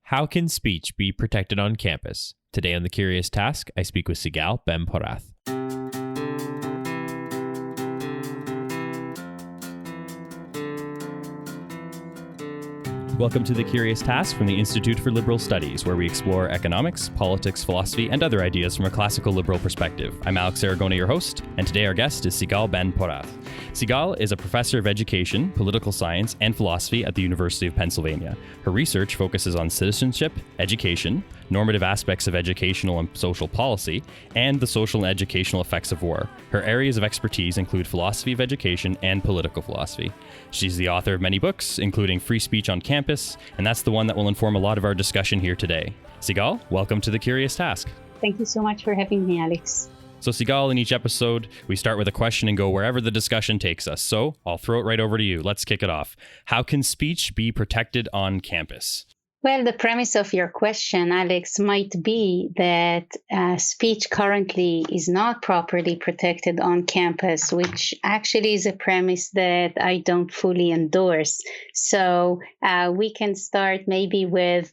How can speech be protected on campus? Today on The Curious Task, I speak with Sigal Ben-Porath. Welcome to The Curious Task from the Institute for Liberal Studies, where we explore economics, politics, philosophy, and other ideas from a classical liberal perspective. I'm Alex Aragona, your host, and today our guest is Sigal Ben-Porath. Sigal is a professor of education, political science, and philosophy at the University of Pennsylvania. Her research focuses on citizenship, education, normative aspects of educational and social policy, and the social and educational effects of war. Her areas of expertise include philosophy of education and political philosophy. She's the author of many books, including Free Speech on Campus, and that's the one that will inform a lot of our discussion here today. Sigal, welcome to The Curious Task. Thank you so much for having me, Alex. So Sigal, in each episode, we start with a question and go wherever the discussion takes us. So I'll throw it right over to you. Let's kick it off. How can speech be protected on campus? Well, the premise of your question, Alex, might be that speech currently is not properly protected on campus, which actually is a premise that I don't fully endorse. So we can start maybe with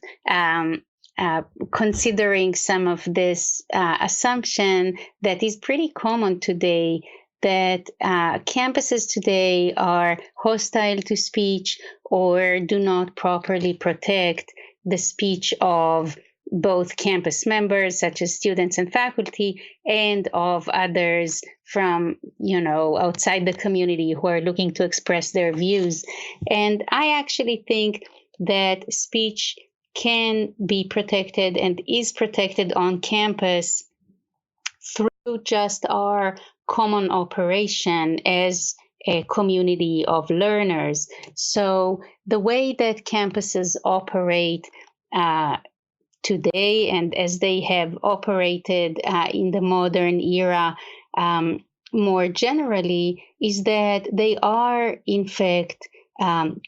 considering some of this assumption that is pretty common today, that campuses today are hostile to speech or do not properly protect the speech of both campus members, such as students and faculty, and of others from, outside the community who are looking to express their views. And I actually think that speech can be protected and is protected on campus through just our common operation as a community of learners. So the way that campuses operate today, and as they have operated in the modern era more generally, is that they are, in fact,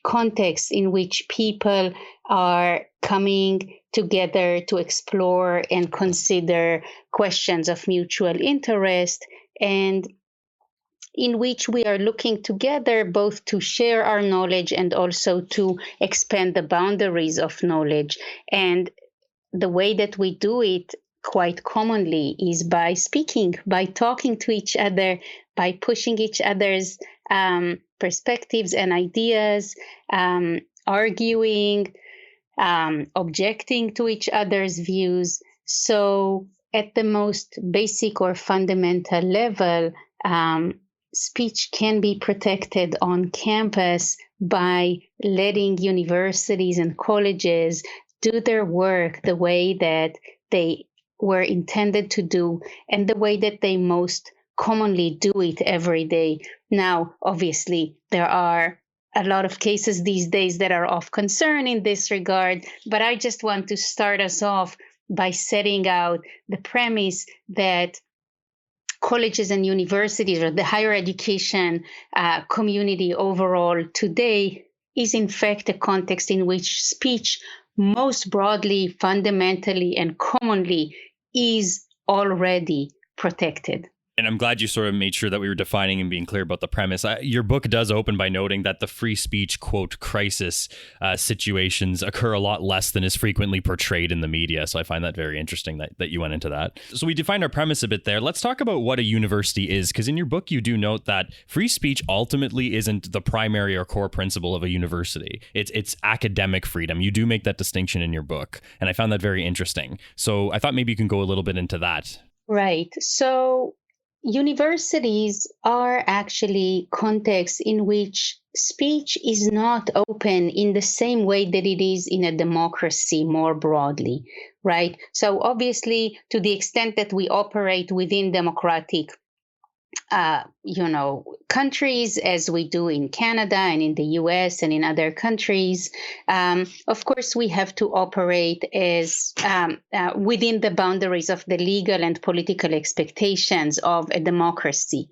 contexts in which people are coming together to explore and consider questions of mutual interest, and in which we are looking together both to share our knowledge and also to expand the boundaries of knowledge. And the way that we do it quite commonly is by speaking, by talking to each other, by pushing each other's perspectives and ideas, arguing, objecting to each other's views. So at the most basic or fundamental level, speech can be protected on campus by letting universities and colleges do their work the way that they were intended to do and the way that they most commonly do it every day. Now, obviously, there are a lot of cases these days that are of concern in this regard, but I just want to start us off by setting out the premise that colleges and universities, or the higher education community overall today, is in fact a context in which speech most broadly, fundamentally, and commonly is already protected. And I'm glad you sort of made sure that we were defining and being clear about the premise. Your book does open by noting that the free speech, quote, crisis situations occur a lot less than is frequently portrayed in the media. So I find that very interesting that you went into that. So we defined our premise a bit there. Let's talk about what a university is, because in your book, you do note that free speech ultimately isn't the primary or core principle of a university. It's academic freedom. You do make that distinction in your book. And I found that very interesting. So I thought maybe you can go a little bit into that. Right. So universities are actually contexts in which speech is not open in the same way that it is in a democracy more broadly, right? So obviously, to the extent that we operate within democratic countries, as we do in Canada and in the US and in other countries, of course, we have to operate as within the boundaries of the legal and political expectations of a democracy.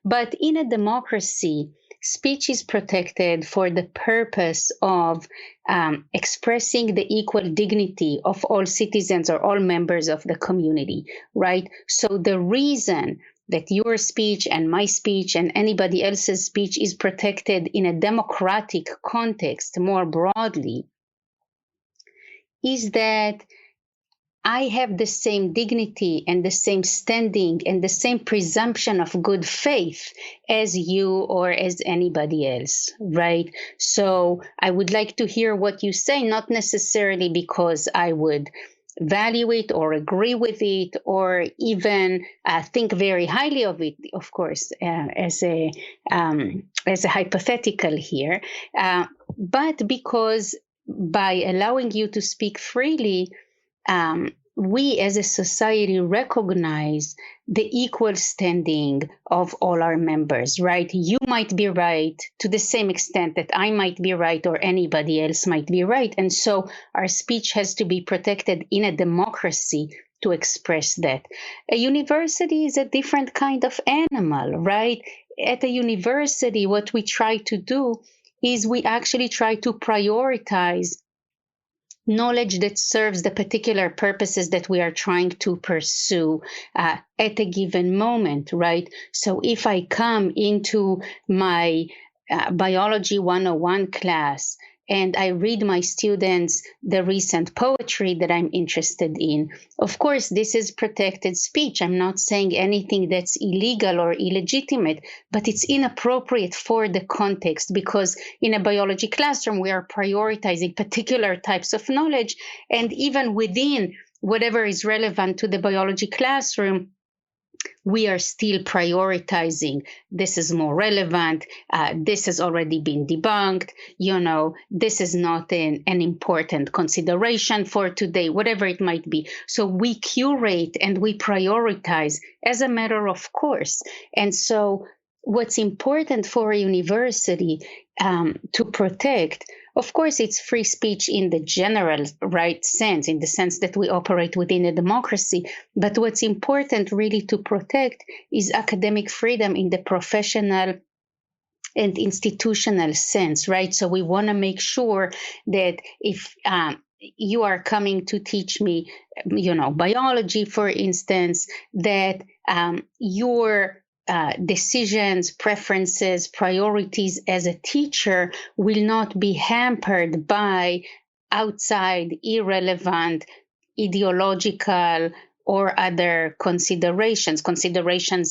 But in a democracy, speech is protected for the purpose of expressing the equal dignity of all citizens or all members of the community, right? So the reason that your speech and my speech and anybody else's speech is protected in a democratic context more broadly is that I have the same dignity and the same standing and the same presumption of good faith as you or as anybody else, right? So I would like to hear what you say, not necessarily because I would value it or agree with it or even think very highly of it, of course, as a hypothetical here, but because by allowing you to speak freely, we as a society recognize the equal standing of all our members, right? You might be right to the same extent that I might be right or anybody else might be right. And so our speech has to be protected in a democracy to express that. A university is a different kind of animal, right? At a university, what we try to do is we actually try to prioritize knowledge that serves the particular purposes that we are trying to pursue at a given moment, right? So if I come into my biology 101 class and I read my students the recent poetry that I'm interested in, of course, this is protected speech. I'm not saying anything that's illegal or illegitimate, but it's inappropriate for the context because in a biology classroom, we are prioritizing particular types of knowledge. And even within whatever is relevant to the biology classroom, we are still prioritizing this is more relevant, this has already been debunked, this is not an important consideration for today, whatever it might be. So we curate and we prioritize as a matter of course. And so what's important for a university to protect, of course, it's free speech in the general right sense, in the sense that we operate within a democracy. But what's important really to protect is academic freedom in the professional and institutional sense, right? So we want to make sure that if you are coming to teach me, biology, for instance, that your decisions, preferences, priorities as a teacher will not be hampered by outside, irrelevant, ideological, or other considerations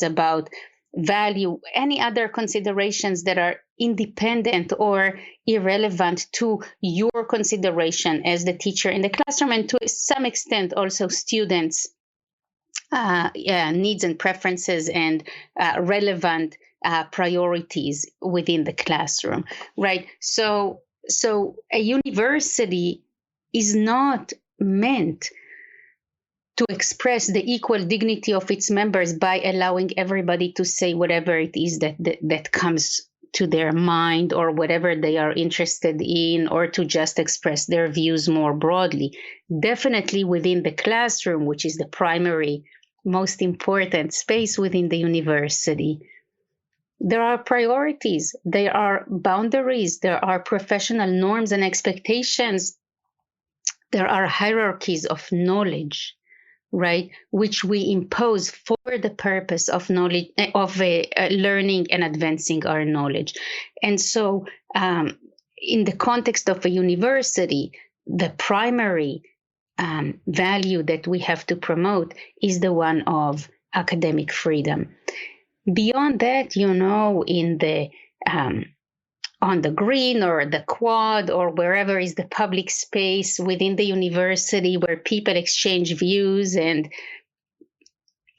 about value, any other considerations that are independent or irrelevant to your consideration as the teacher in the classroom, and to some extent also students' needs and preferences and relevant priorities within the classroom, right? So a university is not meant to express the equal dignity of its members by allowing everybody to say whatever it is that comes to their mind or whatever they are interested in, or to just express their views more broadly. Definitely within the classroom, which is the primary, most important space within the university, there are priorities, there are boundaries, there are professional norms and expectations, there are hierarchies of knowledge, right, which we impose for the purpose of knowledge, of learning and advancing our knowledge. And so in the context of a university, the primary value that we have to promote is the one of academic freedom. Beyond that, in the on the green or the quad or wherever is the public space within the university where people exchange views and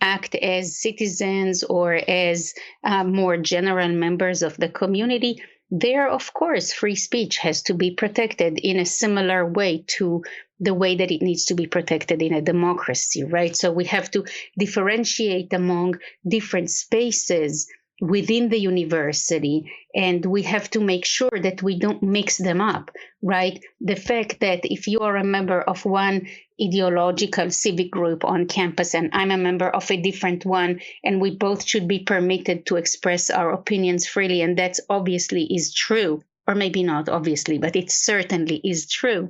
act as citizens or as more general members of the community, there, of course, free speech has to be protected in a similar way to the way that it needs to be protected in a democracy, right? So we have to differentiate among different spaces within the university, and we have to make sure that we don't mix them up, right? The fact that if you are a member of one ideological civic group on campus and I'm a member of a different one, and we both should be permitted to express our opinions freely, and that obviously is true, or maybe not obviously, but it certainly is true,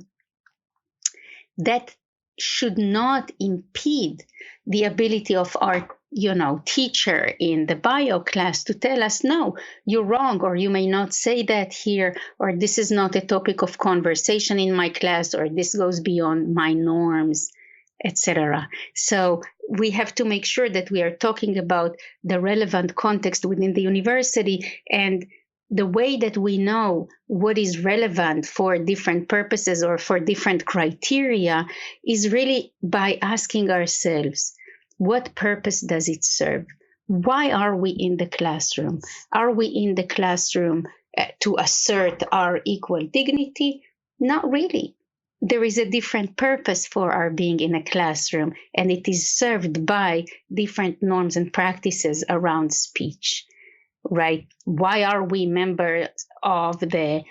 that should not impede the ability of our teacher in the bio class to tell us, no, you're wrong, or you may not say that here, or this is not a topic of conversation in my class, or this goes beyond my norms, etc. So we have to make sure that we are talking about the relevant context within the university, and the way that we know what is relevant for different purposes or for different criteria is really by asking ourselves, what purpose does it serve? Why are we in the classroom? Are we in the classroom to assert our equal dignity? Not really. There is a different purpose for our being in a classroom, and it is served by different norms and practices around speech, right? Why are we members of the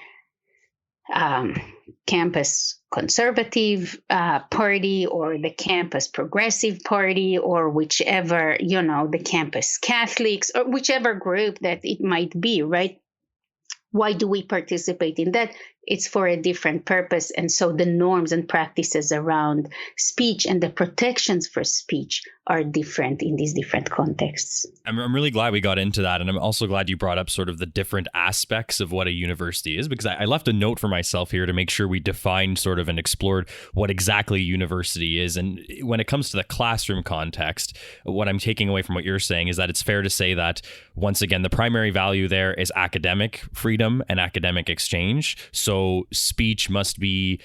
campus conservative party, or the campus progressive party, or whichever, the campus Catholics, or whichever group that it might be, right? Why do we participate in that? It's for a different purpose. And so the norms and practices around speech and the protections for speech are different in these different contexts. I'm really glad we got into that. And I'm also glad you brought up sort of the different aspects of what a university is, because I left a note for myself here to make sure we defined sort of and explored what exactly a university is. And when it comes to the classroom context, what I'm taking away from what you're saying is that it's fair to say that, once again, the primary value there is academic freedom and academic exchange. So speech must be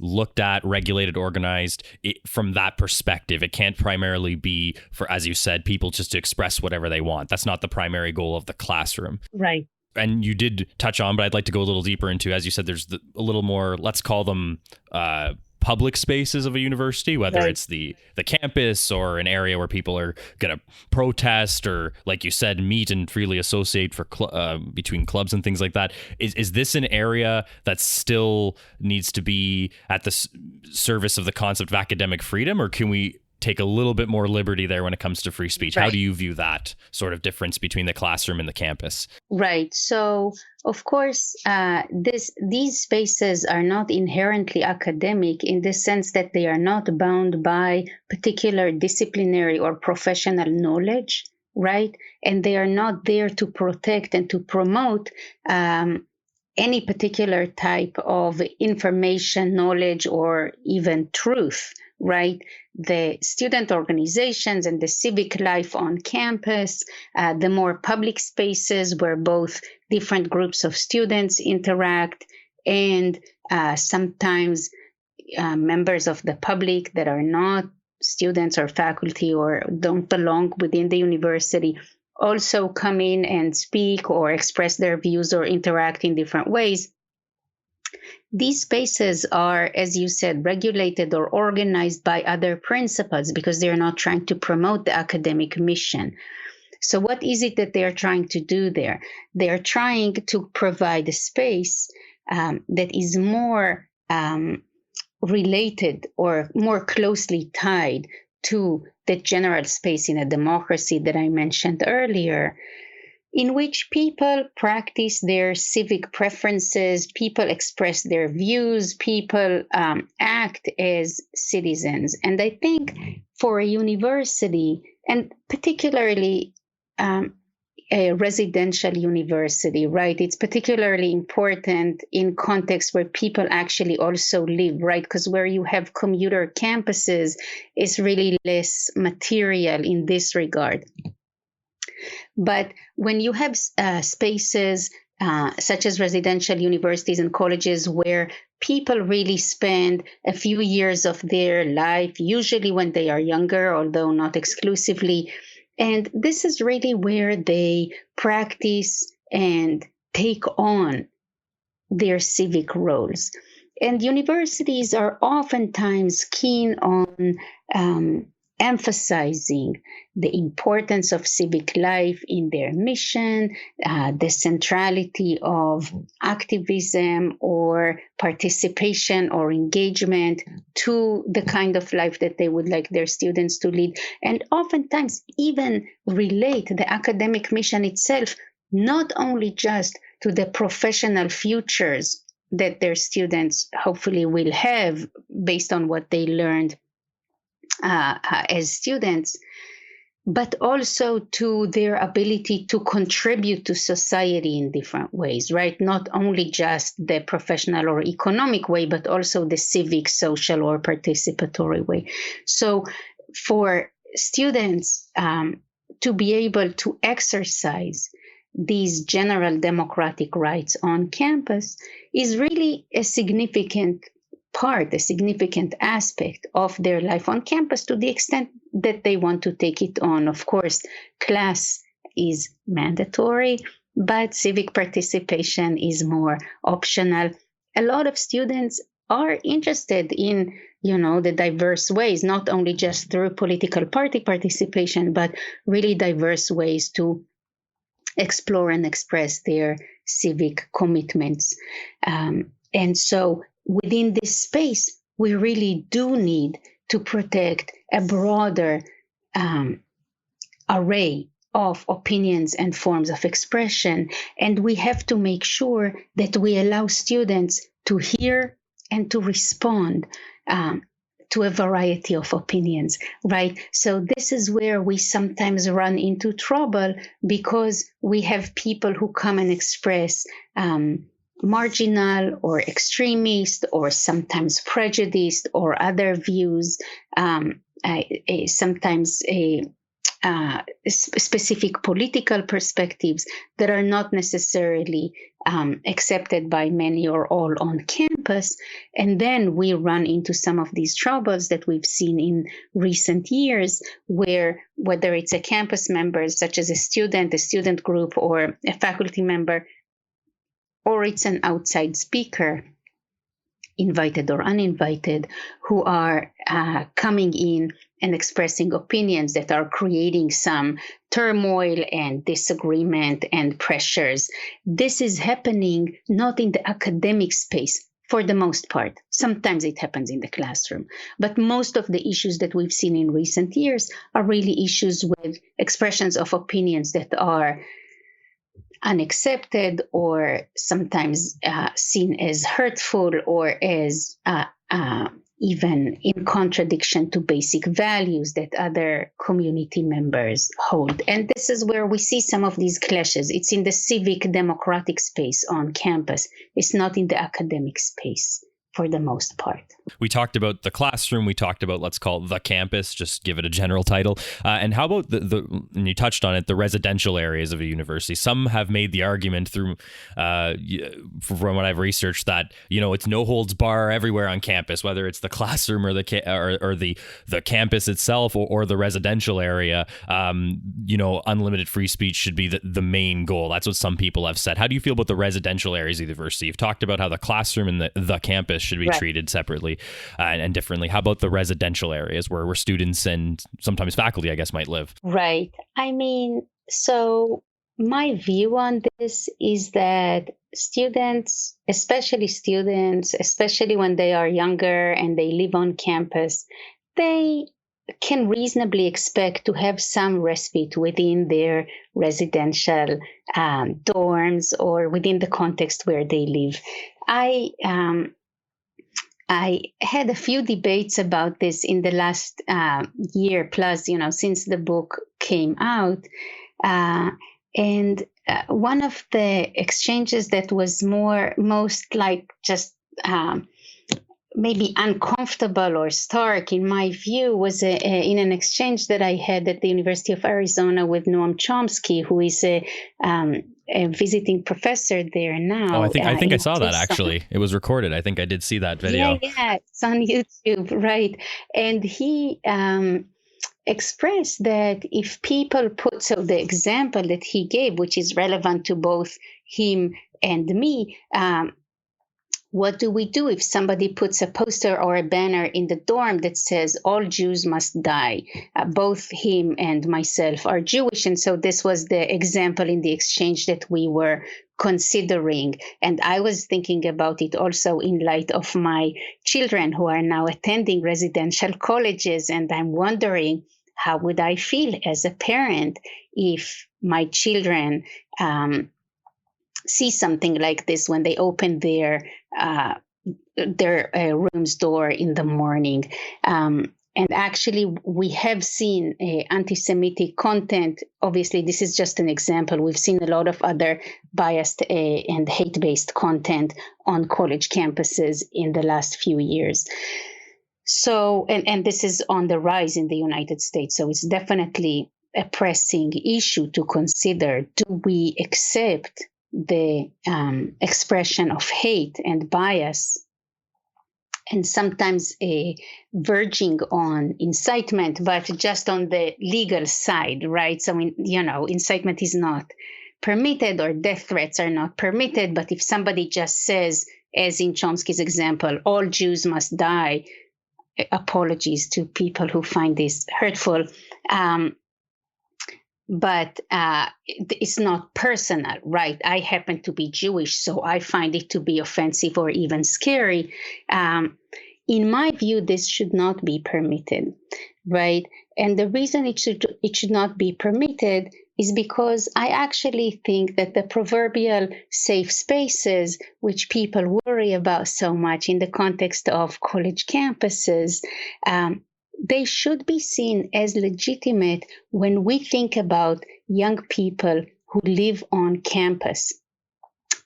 looked at, regulated, organized from that perspective. It can't primarily be for, as you said, people just to express whatever they want. That's not the primary goal of the classroom. Right. And you did touch on, but I'd like to go a little deeper into, as you said, there's a little more, let's call them public spaces of a university, whether right. it's the campus or an area where people are going to protest or, like you said, meet and freely associate for between clubs and things like that. Is this an area that still needs to be at the service of the concept of academic freedom, or can we take a little bit more liberty there when it comes to free speech? Right. How do you view that sort of difference between the classroom and the campus? Right. So, of course, these spaces are not inherently academic in the sense that they are not bound by particular disciplinary or professional knowledge, right? And they are not there to protect and to promote any particular type of information, knowledge, or even truth, right? The student organizations and the civic life on campus, the more public spaces where both different groups of students interact, and sometimes members of the public that are not students or faculty or don't belong within the university also come in and speak or express their views or interact in different ways. These spaces are, as you said, regulated or organized by other principles because they're not trying to promote the academic mission. So what is it that they're trying to do there? They're trying to provide a space that is more related or more closely tied to the general space in a democracy that I mentioned earlier, in which people practice their civic preferences, people express their views, people act as citizens. And I think for a university, and particularly a residential university, right, it's particularly important in contexts where people actually also live, right? Because where you have commuter campuses is really less material in this regard. But when you have spaces such as residential universities and colleges where people really spend a few years of their life, usually when they are younger, although not exclusively, and this is really where they practice and take on their civic roles. And universities are oftentimes keen on emphasizing the importance of civic life in their mission, the centrality of activism or participation or engagement to the kind of life that they would like their students to lead, and oftentimes even relate the academic mission itself not only just to the professional futures that their students hopefully will have based on what they learned as students, but also to their ability to contribute to society in different ways, right? Not only just the professional or economic way, but also the civic, social, or participatory way. So for students to be able to exercise these general democratic rights on campus is really a significant part, a significant aspect of their life on campus to the extent that they want to take it on. Of course, class is mandatory, but civic participation is more optional. A lot of students are interested in, the diverse ways, not only just through political party participation, but really diverse ways to explore and express their civic commitments. And so within this space, we really do need to protect a broader array of opinions and forms of expression. And we have to make sure that we allow students to hear and to respond to a variety of opinions, right? So this is where we sometimes run into trouble, because we have people who come and express marginal or extremist or sometimes prejudiced or other views, sometimes specific political perspectives that are not necessarily accepted by many or all on campus. And then we run into some of these troubles that we've seen in recent years, where whether it's a campus member, such as a student group, or a faculty member, or it's an outside speaker, invited or uninvited, who are coming in and expressing opinions that are creating some turmoil and disagreement and pressures. This is happening not in the academic space for the most part. Sometimes it happens in the classroom, but most of the issues that we've seen in recent years are really issues with expressions of opinions that are unaccepted, or sometimes seen as hurtful, or as even in contradiction to basic values that other community members hold. And this is where we see some of these clashes. It's in the civic democratic space on campus. It's not in the academic space for the most part. We talked about the classroom. We talked about, let's call it the campus, just give it a general title. And how about and you touched on it, the residential areas of a university? Some have made the argument through, from what I've researched, that, it's no holds bar everywhere on campus, whether it's the classroom or the campus itself, or the residential area. Unlimited free speech should be the main goal. That's what some people have said. How do you feel about the residential areas of the university? You've talked about how the classroom and the campus should be treated separately and differently. How about the residential areas where students and sometimes faculty, I guess, might live? Right. So my view on this is that students, especially when they are younger and they live on campus, they can reasonably expect to have some respite within their residential dorms or within the context where they live. I had a few debates about this in the last year plus, since the book came out. And one of the exchanges that was most like just maybe uncomfortable or stark in my view was in an exchange that I had at the University of Arizona with Noam Chomsky, who is a visiting professor there now. Oh, I think I saw that actually. It was recorded. I think I did see that video. Yeah, it's on YouTube, right? And he expressed that if people so the example that he gave, which is relevant to both him and me, what do we do if somebody puts a poster or a banner in the dorm that says all Jews must die? Both him and myself are Jewish. And so this was the example in the exchange that we were considering. And I was thinking about it also in light of my children who are now attending residential colleges. And I'm wondering, how would I feel as a parent if my children see something like this when they open their room's door in the morning? And actually, we have seen anti-Semitic content. Obviously, this is just an example. We've seen a lot of other biased and hate-based content on college campuses in the last few years. So, and this is on the rise in the United States. So it's definitely a pressing issue to consider. Do we accept the expression of hate and bias, and sometimes verging on incitement, but just on the legal side, right? So, incitement is not permitted, or death threats are not permitted. But if somebody just says, as in Chomsky's example, all Jews must die, apologies to people who find this hurtful, but it's not personal, right? I happen to be Jewish, so I find it to be offensive or even scary. In my view, this should not be permitted, right? And the reason it should not be permitted is because I actually think that the proverbial safe spaces, which people worry about so much in the context of college campuses, they should be seen as legitimate when we think about young people who live on campus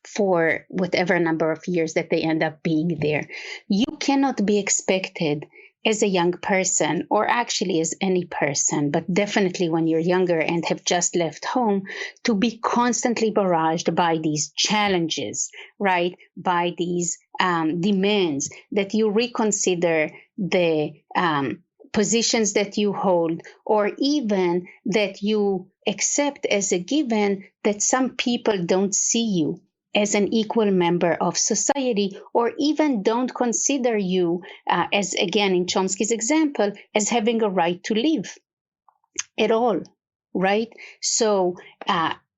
for whatever number of years that they end up being there. You cannot be expected as a young person, or actually as any person, but definitely when you're younger and have just left home, to be constantly barraged by these challenges, right? By these demands that you reconsider the positions that you hold, or even that you accept as a given that some people don't see you as an equal member of society, or even don't consider you, as again in Chomsky's example, as having a right to live at all, right? So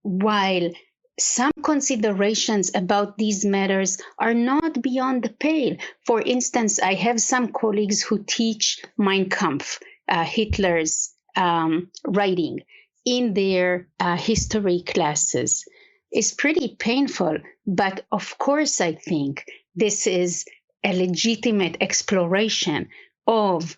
while some considerations about these matters are not beyond the pale. For instance, I have some colleagues who teach Mein Kampf, Hitler's writing, in their history classes. It's pretty painful, but of course I think this is a legitimate exploration of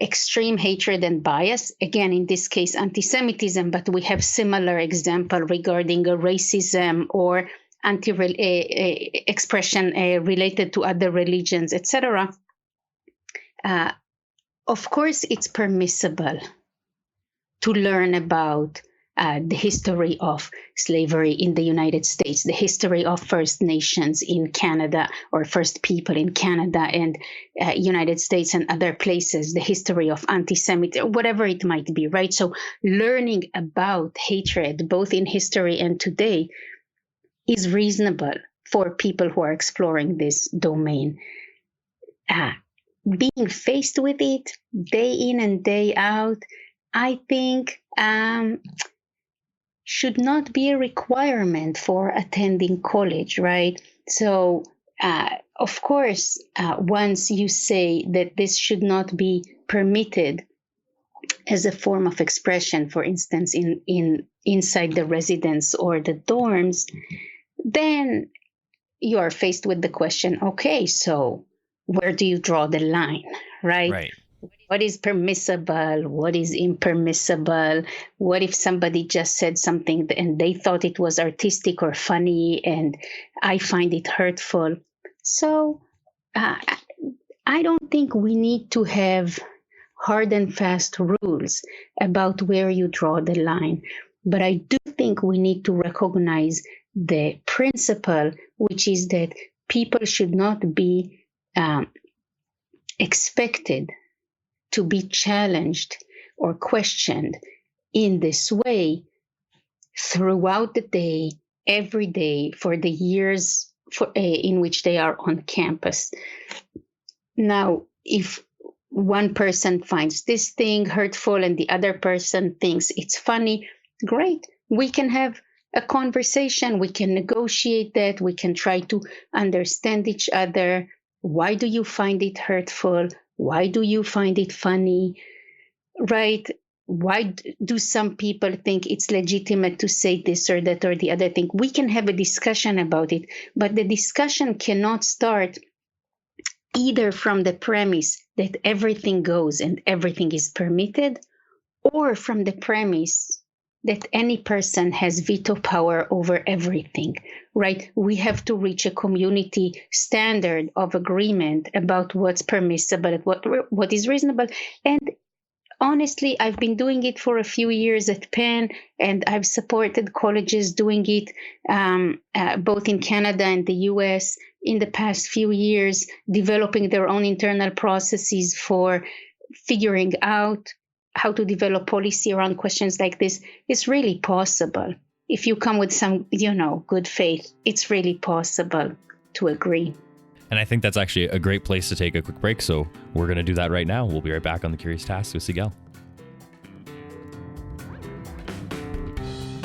extreme hatred and bias. Again, in this case, anti-Semitism, but we have similar example regarding racism or expression related to other religions, etc. Of course, it's permissible to learn about the history of slavery in the United States, the history of First Nations in Canada, or First People in Canada and United States and other places, the history of anti-Semitism, whatever it might be, right? So learning about hatred, both in history and today, is reasonable for people who are exploring this domain. Being faced with it day in and day out, I think should not be a requirement for attending college, right? So, of course, once you say that this should not be permitted as a form of expression, for instance, in inside the residence or the dorms, then you are faced with the question, okay, so where do you draw the line, right? Right. What is permissible? What is impermissible? What if somebody just said something and they thought it was artistic or funny, and I find it hurtful? So I don't think we need to have hard and fast rules about where you draw the line. But I do think we need to recognize the principle, which is that people should not be expected to be challenged or questioned in this way throughout the day, every day, for the years in which they are on campus. Now, if one person finds this thing hurtful and the other person thinks it's funny, great. We can have a conversation. We can negotiate that. We can try to understand each other. Why do you find it hurtful? Why do you find it funny, right? Why do some people think it's legitimate to say this or that or the other thing? We can have a discussion about it, but the discussion cannot start either from the premise that everything goes and everything is permitted, or from the premise that any person has veto power over everything, right? We have to reach a community standard of agreement about what's permissible, what is reasonable. And honestly, I've been doing it for a few years at Penn, and I've supported colleges doing it both in Canada and the US in the past few years, developing their own internal processes for figuring out how to develop policy around questions like this. Is really possible. If you come with some, good faith, it's really possible to agree. And I think that's actually a great place to take a quick break. So we're going to do that right now. We'll be right back on The Curious Task with Sigal.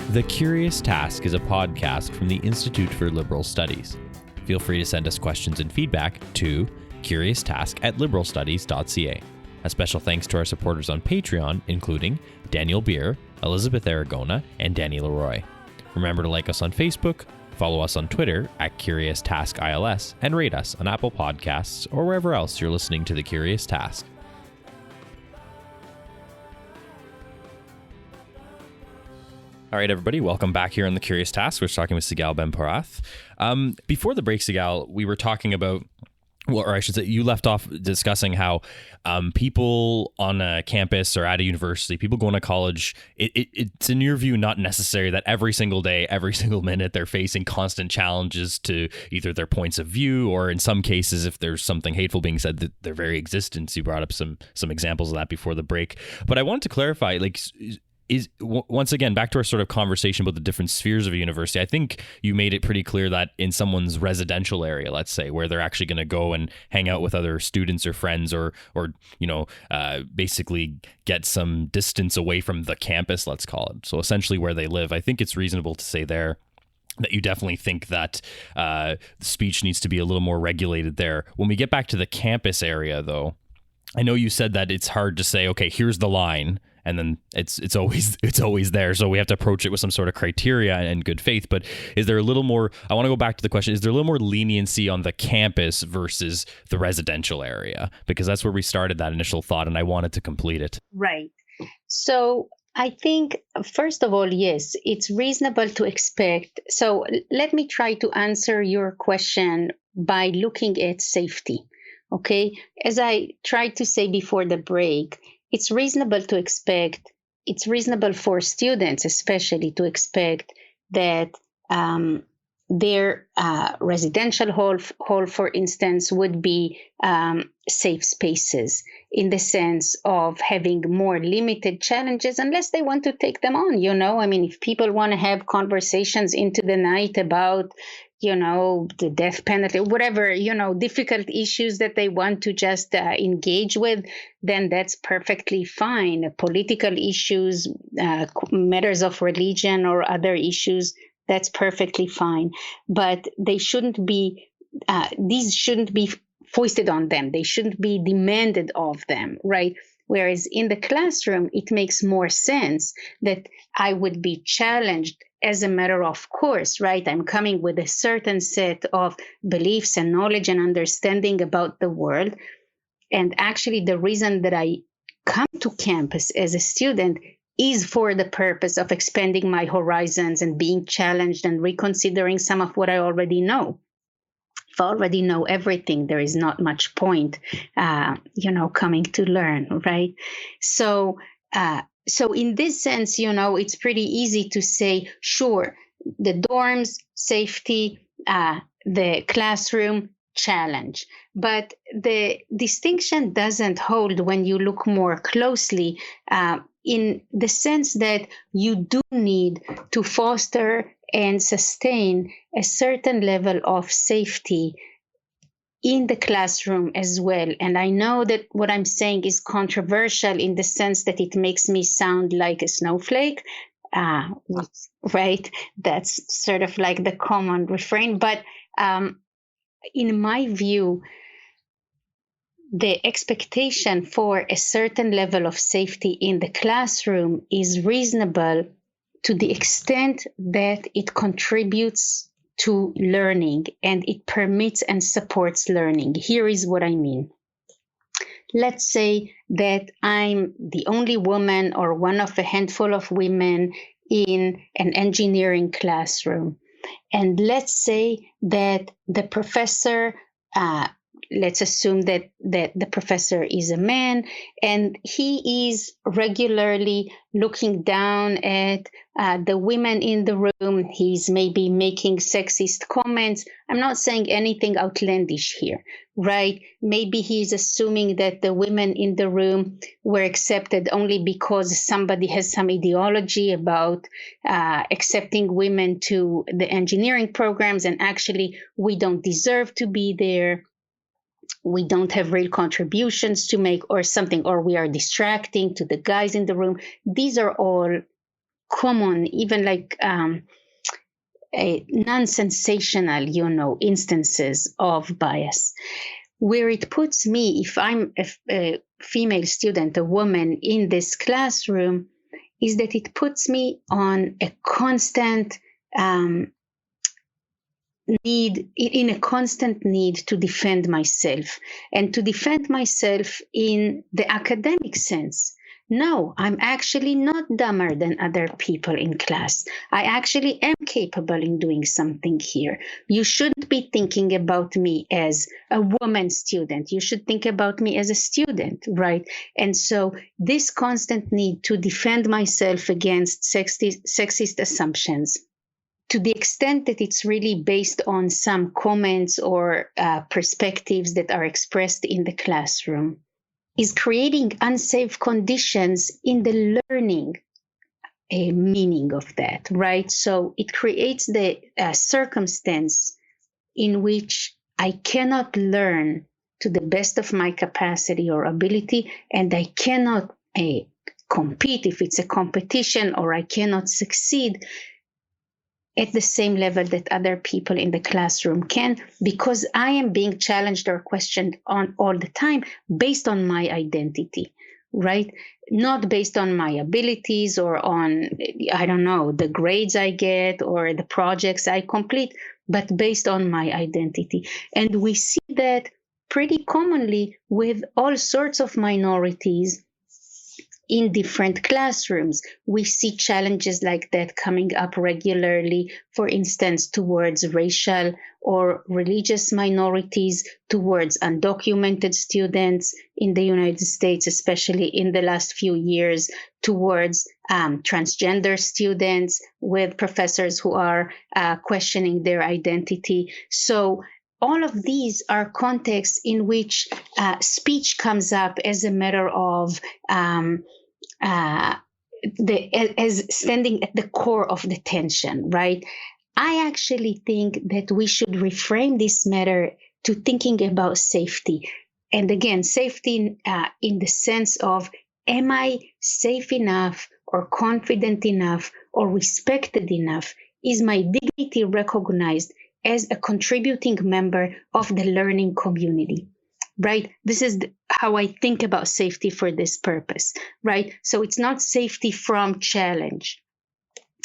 The Curious Task is a podcast from the Institute for Liberal Studies. Feel free to send us questions and feedback to curioustask@liberalstudies.ca. A special thanks to our supporters on Patreon, including Daniel Beer, Elizabeth Aragona, and Danny Leroy. Remember to like us on Facebook, follow us on Twitter @CuriousTaskILS, and rate us on Apple Podcasts or wherever else you're listening to The Curious Task. All right, everybody, welcome back here on The Curious Task. We're talking with Sigal Ben-Porath. Before the break, Sigal, we were talking about, or I should say, you left off discussing how people on a campus or at a university, people going to college, it's in your view not necessary that every single day, every single minute, they're facing constant challenges to either their points of view, or in some cases, if there's something hateful being said, that their very existence. You brought up some examples of that before the break. But I wanted to clarify, once again, back to our sort of conversation about the different spheres of a university, I think you made it pretty clear that in someone's residential area, let's say, where they're actually going to go and hang out with other students or friends, or basically get some distance away from the campus, let's call it. So essentially where they live, I think it's reasonable to say there that you definitely think that speech needs to be a little more regulated there. When we get back to the campus area, though, I know you said that it's hard to say, okay, here's the line, and then it's always there. So we have to approach it with some sort of criteria and good faith. But is there a little more, I want to go back to the question, is there a little more leniency on the campus versus the residential area? Because that's where we started that initial thought, and I wanted to complete it. Right. So I think, first of all, yes, it's reasonable to expect. So let me try to answer your question by looking at safety. Okay. As I tried to say before the break, it's reasonable for students especially to expect that their residential hall, for instance, would be safe spaces in the sense of having more limited challenges, unless they want to take them on. I mean, if people want to have conversations into the night about the death penalty, whatever, difficult issues that they want to just engage with, then that's perfectly fine. Political issues, matters of religion or other issues, that's perfectly fine. But they shouldn't be, these shouldn't be foisted on them. They shouldn't be demanded of them, right? Whereas in the classroom, it makes more sense that I would be challenged as a matter of course, right? I'm coming with a certain set of beliefs and knowledge and understanding about the world. And actually, the reason that I come to campus as a student is for the purpose of expanding my horizons and being challenged and reconsidering some of what I already know. If I already know everything, there is not much point, coming to learn, right? So in this sense, it's pretty easy to say, sure, the dorms, safety, the classroom, challenge. But the distinction doesn't hold when you look more closely, in the sense that you do need to foster and sustain a certain level of safety in the classroom as well. And I know that what I'm saying is controversial in the sense that it makes me sound like a snowflake, right? That's sort of like the common refrain. But in my view, the expectation for a certain level of safety in the classroom is reasonable to the extent that it contributes to learning, and it permits and supports learning. Here is what I mean. Let's say that I'm the only woman or one of a handful of women in an engineering classroom. And let's say that the professor, let's assume that the professor is a man, and he is regularly looking down at the women in the room. He's maybe making sexist comments. I'm not saying anything outlandish here, right? Maybe he's assuming that the women in the room were accepted only because somebody has some ideology about accepting women to the engineering programs, and actually we don't deserve to be there. We don't have real contributions to make or something, or we are distracting to the guys in the room. These are all common, even like non-sensational, instances of bias. Where it puts me, if I'm a female student, a woman in this classroom, is that it puts me on a constant need to defend myself, and to defend myself in the academic sense. No, I'm actually not dumber than other people in class. I actually am capable in doing something here. You shouldn't be thinking about me as a woman student. You should think about me as a student, right? And so this constant need to defend myself against sexist assumptions, to the extent that it's really based on some comments or perspectives that are expressed in the classroom, is creating unsafe conditions in the learning meaning of that, right? So it creates the circumstance in which I cannot learn to the best of my capacity or ability, and I cannot compete if it's a competition, or I cannot succeed at the same level that other people in the classroom can, because I am being challenged or questioned on all the time based on my identity, right? Not based on my abilities or on, the grades I get or the projects I complete, but based on my identity. And we see that pretty commonly with all sorts of minorities in different classrooms. We see challenges like that coming up regularly, for instance, towards racial or religious minorities, towards undocumented students in the United States, especially in the last few years, towards transgender students with professors who are questioning their identity. So all of these are contexts in which speech comes up as a matter of as standing at the core of the tension, right? I actually think that we should reframe this matter to thinking about safety. And again, safety in the sense of, am I safe enough or confident enough or respected enough? Is my dignity recognized as a contributing member of the learning community, right? This is how I think about safety for this purpose, right? So it's not safety from challenge.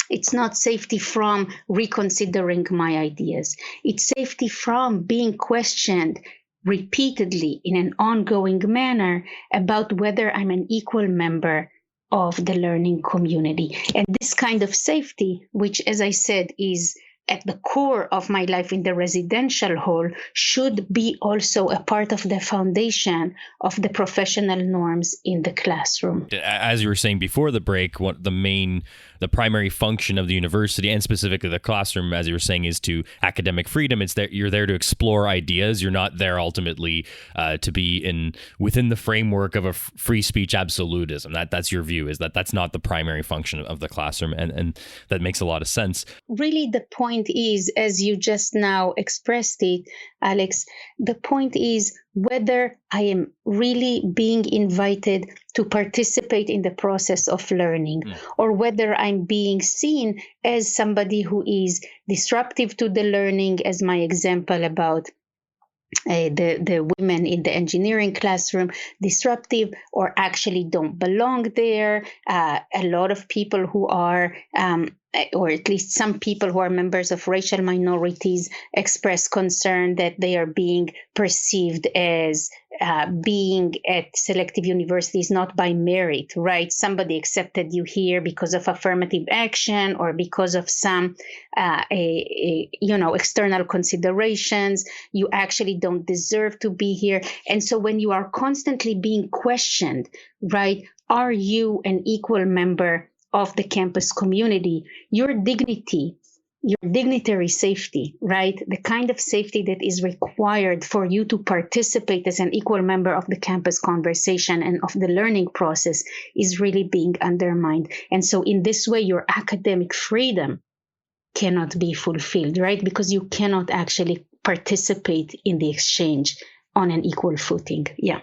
It's not safety from reconsidering my ideas. It's safety from being questioned repeatedly in an ongoing manner about whether I'm an equal member of the learning community. And this kind of safety, which, as I said, is at the core of my life in the residential hall, should be also a part of the foundation of the professional norms in the classroom. As you were saying before the break, the primary function of the university, and specifically the classroom, as you were saying, is to academic freedom. It's that you're there to explore ideas. You're not there ultimately to be within the framework of a free speech absolutism. That's your view, is that's not the primary function of the classroom, and that makes a lot of sense. Really, the point is, as you just now expressed it, Alex, the point is whether I am really being invited to participate in the process of learning, or whether I'm being seen as somebody who is disruptive to the learning, as my example about the women in the engineering classroom, disruptive or actually don't belong there. A lot of people who are or at least some people who are members of racial minorities express concern that they are being perceived as being at selective universities not by merit, right? Somebody accepted you here because of affirmative action or because of some, external considerations. You actually don't deserve to be here. And so when you are constantly being questioned, right, are you an equal member of the campus community? Your dignity, your dignitary safety, right? The kind of safety that is required for you to participate as an equal member of the campus conversation and of the learning process is really being undermined. And so in this way, your academic freedom cannot be fulfilled, right? Because you cannot actually participate in the exchange on an equal footing. Yeah.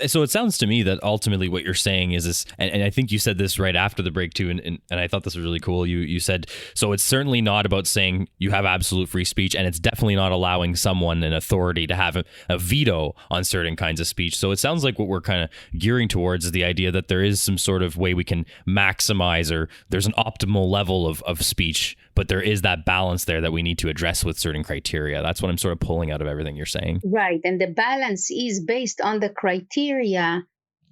So it sounds to me that ultimately what you're saying is this, and I think you said this right after the break too, and I thought this was really cool. You said, so it's certainly not about saying you have absolute free speech, and it's definitely not allowing someone in authority to have a veto on certain kinds of speech. So it sounds like what we're kind of gearing towards is the idea that there is some sort of way we can maximize, or there's an optimal level of speech, but there is that balance there that we need to address with certain criteria. That's what I'm sort of pulling out of everything you're saying. Right. And the balance is based on the criteria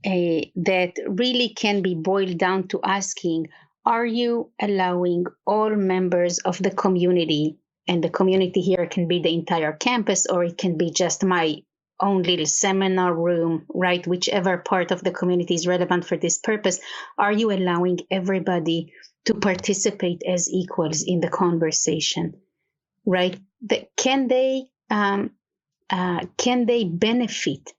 that really can be boiled down to asking, are you allowing all members of the community, and the community here can be the entire campus, or it can be just my own little seminar room, right? Whichever part of the community is relevant for this purpose, are you allowing everybody to participate as equals in the conversation, right? Can they benefit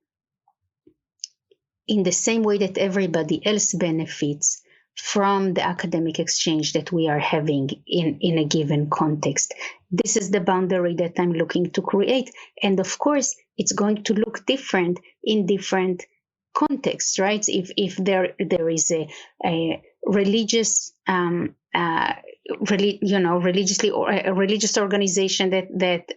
in the same way that everybody else benefits from the academic exchange that we are having in a given context? This is the boundary that I'm looking to create. And of course, it's going to look different in different contexts, right? If there is a religious religiously or a religious organization that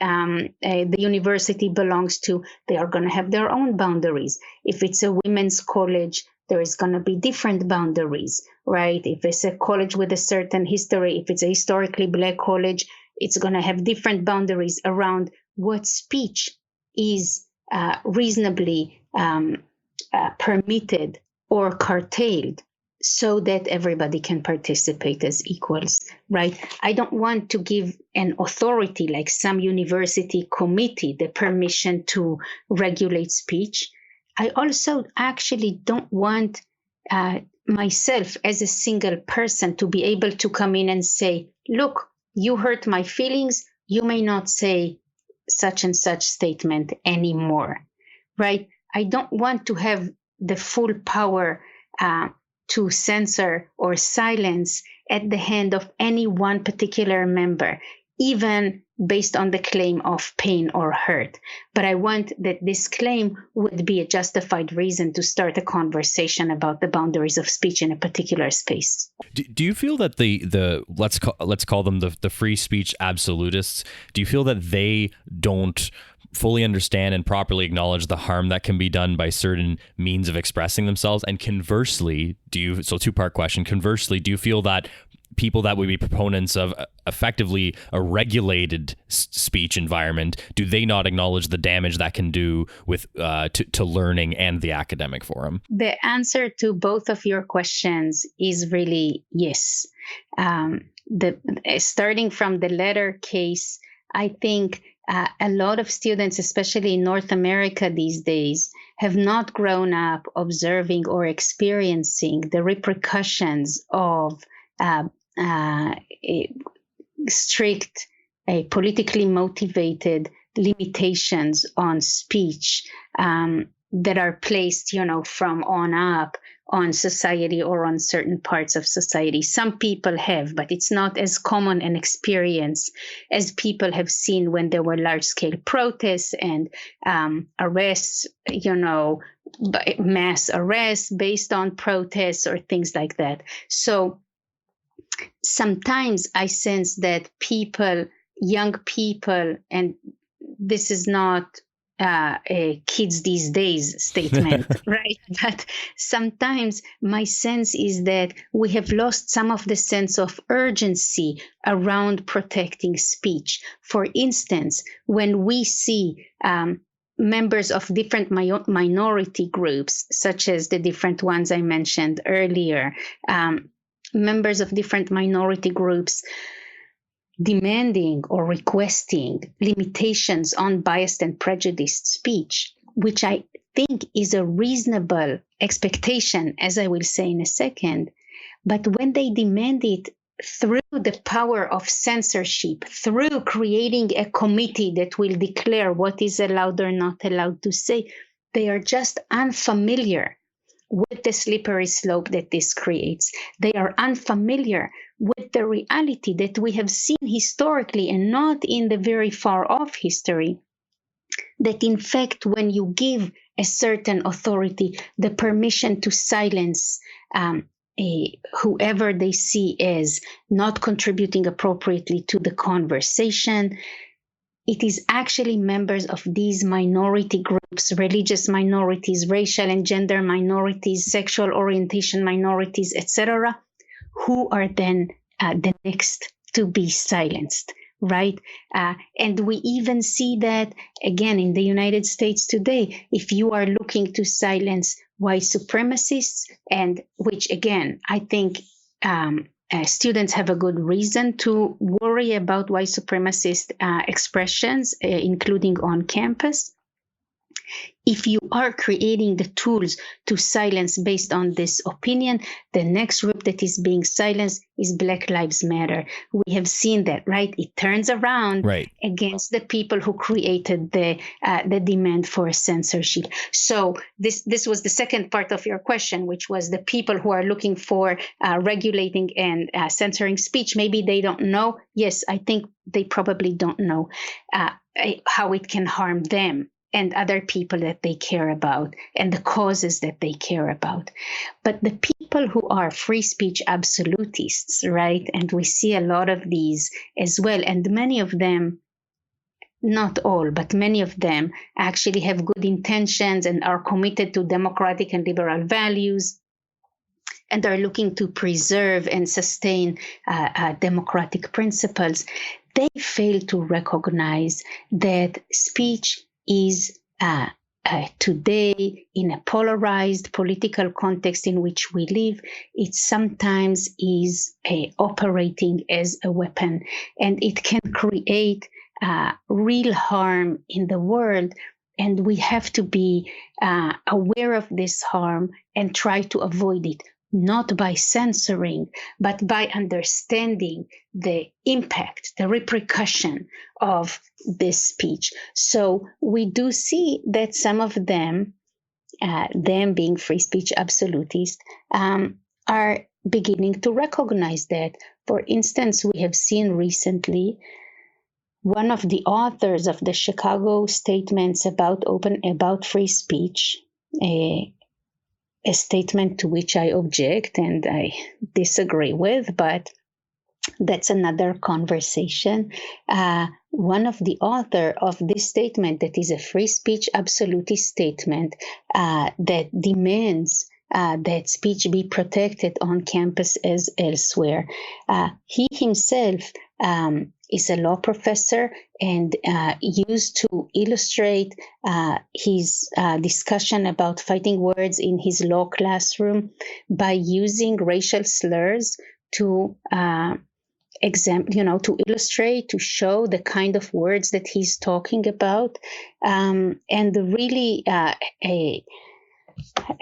the university belongs to, they are going to have their own boundaries. If it's a women's college, there is going to be different boundaries, right? If it's a college with a certain history, if it's a historically Black college, it's going to have different boundaries around what speech is reasonably permitted or curtailed, so that everybody can participate as equals, right? I don't want to give an authority like some university committee the permission to regulate speech. I also actually don't want myself as a single person to be able to come in and say, look, you hurt my feelings, you may not say such and such statement anymore, right? I don't want to have the full power to censor or silence at the hand of any one particular member, even based on the claim of pain or hurt. But I want that this claim would be a justified reason to start a conversation about the boundaries of speech in a particular space. Do you feel that the let's call them the free speech absolutists, do you feel that they don't fully understand and properly acknowledge the harm that can be done by certain means of expressing themselves? And conversely, so two-part question, conversely, do you feel that people that would be proponents of effectively a regulated speech environment, do they not acknowledge the damage that can do with to learning and the academic forum? The answer to both of your questions is really yes. Starting from the latter case, I think a lot of students, especially in North America these days, have not grown up observing or experiencing the repercussions of strict, politically motivated limitations on speech that are placed, from on up on society or on certain parts of society. Some people have, but it's not as common an experience as people have seen when there were large-scale protests and arrests, mass arrests based on protests or things like that. So sometimes I sense that young people, and this is not a kids these days statement, right? But sometimes my sense is that we have lost some of the sense of urgency around protecting speech. For instance, when we see members of different minority groups, such as the different ones I mentioned earlier, members of different minority groups demanding or requesting limitations on biased and prejudiced speech, which I think is a reasonable expectation, as I will say in a second. But when they demand it through the power of censorship, through creating a committee that will declare what is allowed or not allowed to say, they are just unfamiliar with the slippery slope that this creates. They are unfamiliar with the reality that we have seen historically and not in the very far off history, that in fact, when you give a certain authority the permission to silence whoever they see as not contributing appropriately to the conversation, it is actually members of these minority groups, religious minorities, racial and gender minorities, sexual orientation minorities, etc., who are then the next to be silenced, right? And we even see that, again, in the United States today, if you are looking to silence white supremacists, and which, again, I think students have a good reason to worry about white supremacist expressions, including on campus. If you are creating the tools to silence based on this opinion, the next group that is being silenced is Black Lives Matter. We have seen that, right? It turns around against the people who created the demand for censorship. So this was the second part of your question, which was the people who are looking for regulating and censoring speech. Maybe they don't know. Yes, I think they probably don't know how it can harm them and other people that they care about and the causes that they care about. But the people who are free speech absolutists, right? And we see a lot of these as well. And many of them, not all, but many of them actually have good intentions and are committed to democratic and liberal values and are looking to preserve and sustain democratic principles. They fail to recognize that speech is today, in a polarized political context in which we live, it sometimes is operating as a weapon, and it can create real harm in the world. And we have to be aware of this harm and try to avoid it, not by censoring, but by understanding the impact, the repercussion of this speech. So we do see that some of them being free speech absolutists, are beginning to recognize that. For instance, we have seen recently one of the authors of the Chicago statements about free speech, a statement to which I object and I disagree with, but that's another conversation. One of the author of this statement, that is a free speech absolutist statement that demands that speech be protected on campus as elsewhere. He himself is a law professor and used to illustrate his discussion about fighting words in his law classroom by using racial slurs to to illustrate, to show the kind of words that he's talking about, and really